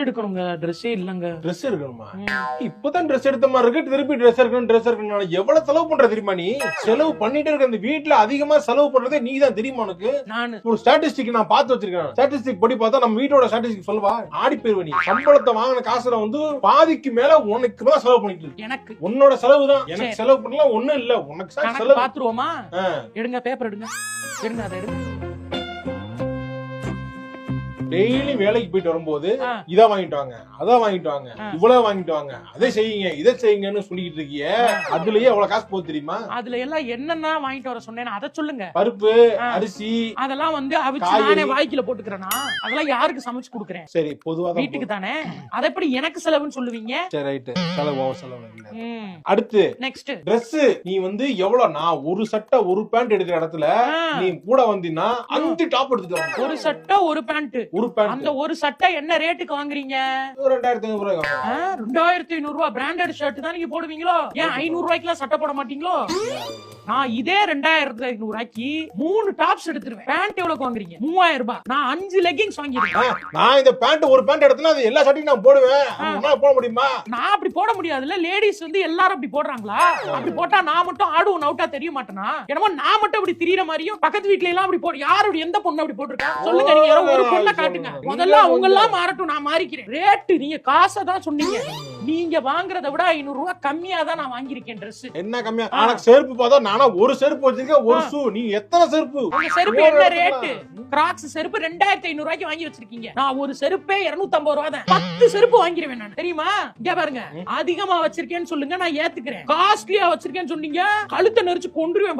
எடுக்கணுங்க, ட்ரெஸ்ஸே இல்லங்க. ட்ரெஸ் எடுக்கணுமா? இப்பதான் ட்ரெஸ் எடுத்த மாதிரி இருக்கு, திருப்பி ட்ரெஸ் எடுக்கணும். எவ்வளவு செலவு பண்ற தெரியுமா நீ? செலவு பண்ணிட்டு இருக்க. இந்த வீட்டுல அதிகமா செலவு பண்றதே நீ தான் தெரியுமா உனக்கு? நானு ஒரு ஸ்டாட்டிஸ்டிக் நான் பார்த்து வச்சிருக்கேன். ஸ்டாட்டிஸ்டிக் படி பார்த்தா நம்ம வீட்டோட ஸ்டாட்டிஸ்டிக் சொல்லுவா, ஆடி போயிருவ நீ. சம்பளத்தை வாங்கின காசுல வந்து பாதிக்கு மேல உனக்கு தான் செலவு பண்ணிட்டு இருக்கு. எனக்கு உன்னோட செலவு தான். எனக்கு செலவு பண்ணலாம் ஒண்ணும் இல்ல. உனக்கு செலவு பாத்துருவோமா? எடுங்க, பேப்பர் எடுங்க, எடுங்க, அதை எடுங்க. டெய்லி வேலைக்கு போயிட்டு வரும்போது இதை வாங்கிட்டு வாங்க, அதான் வாங்கிட்டு வாங்க, இவ்வளவு வாங்கிட்டு வாங்க, அதை செய்யுங்க, இதை செய்யுங்கன்னு சொல்லிட்டு இருக்கிய. அதுலயே எவ்வளவு காசு போகுது தெரியுமா? அதுல எல்லாம் என்னென்ன வாங்கிட்டு வர சொன்னேன் அதை சொல்லுங்க. பருப்பு, அரிசி, அதெல்லாம் வந்து அவிச்சு நானே வாய்க்குல போட்டுக்கிறேன்னா அதெல்லாம் யாருக்கு சமைச்சு கொடுக்குறேன்? சரி, பொதுவா வீட்டுக்கு தானே. அதை எப்படி எனக்கு செலவுன்னு சொல்லுவீங்க? சரி, ரைட். செலவு அடுத்து நெக்ஸ்ட் Dress. நீ வந்து எவ்வளவு, நான் ஒரு சட்டை ஒரு பேண்ட் எடுக்கிற இடத்துல நீ கூட வந்தீங்கன்னா 5 டாப் எடுத்துட்டு வர. ஒரு சட்டை ஒரு பேண்ட். அந்த ஒரு சட்டை என்ன ரேட்டுக்கு வாங்குறீங்க? 2500 ரூபாய். 2500 ரூபாய் பிராண்டட் ஷர்ட் தான் நீங்க போடுவீங்களோ? ஏன் 500 ரூபாய்க்குலாம் சட்டை போட மாட்டீங்களோ? நான் இதே 2500 ரூபாய்க்கு 3 டாப்ஸ் எடுத்துருவேன். பேண்ட் எவ்வளவு வாங்குறீங்க? 3000 ரூபாய். நான் 5 லெகிங்ஸ் வாங்கிருக்கேன். நான் இந்த பேண்ட் ஒரு பேண்ட் எடுத்தனா அது எல்லா சட்டையும் நான் போடுவேன். உன்னால போட முடியுமா? நான் அப்படி போட முடியாதுல்ல. லேடிஸ் வந்து எல்லாரும் அப்படி போடுறாங்களா? அப்படி போட்டா நான் மட்டும் ஆடுவன் அவுட்டா தெரிய மாட்டேனா? என்னமோ நான் மட்டும் அப்படி திரியற மாதிரியும் பக்கத்து வீட்ல எல்லாம் அப்படி போடு. யார் அப்படி எந்த பொண்ணு அப்படி போட்டுருக்கா? சொல்லுங்க, நீங்க யாரோ ஒரு பொண்ணை காட்டுங்க. முதல்ல அவங்க எல்லாம் மாறட்டும், நான் மாறிக்கிறேன். ரேட் நீங்க காசை தான் சொன்னீங்க. நீங்க வாங்குறத விட 500 ரூபாய் கம்மியா தான் நான் வாங்கியிருக்கேன் Dress. என்ன கம்மியா? எனக்கு செருப்பு பார்த்தா நானா ஒரு செருப்பு வச்சிருக்கேன், ஒரு ஷூ. நீ எத்தனை செருப்பு? உங்க செருப்பு என்ன ரேட்? கிராக்ஸ் செருப்பு 2500 ரூபாய்க்கு வாங்கி வச்சிருக்கீங்க. நான் ஒரு செருப்பே 250 ரூபாய் தான். 10 செருப்பு வாங்கிடுவேன் நான், தெரியுமா? இங்க பாருங்க, அதிகமா வச்சிருக்கேன்னு சொல்லுங்க, நான் ஏத்துக்கிறேன். காஸ்ட்லியா வச்சிருக்கேன்னு சொன்னீங்க, கழுத்தை நெரிச்சு கொன்றுவேன்.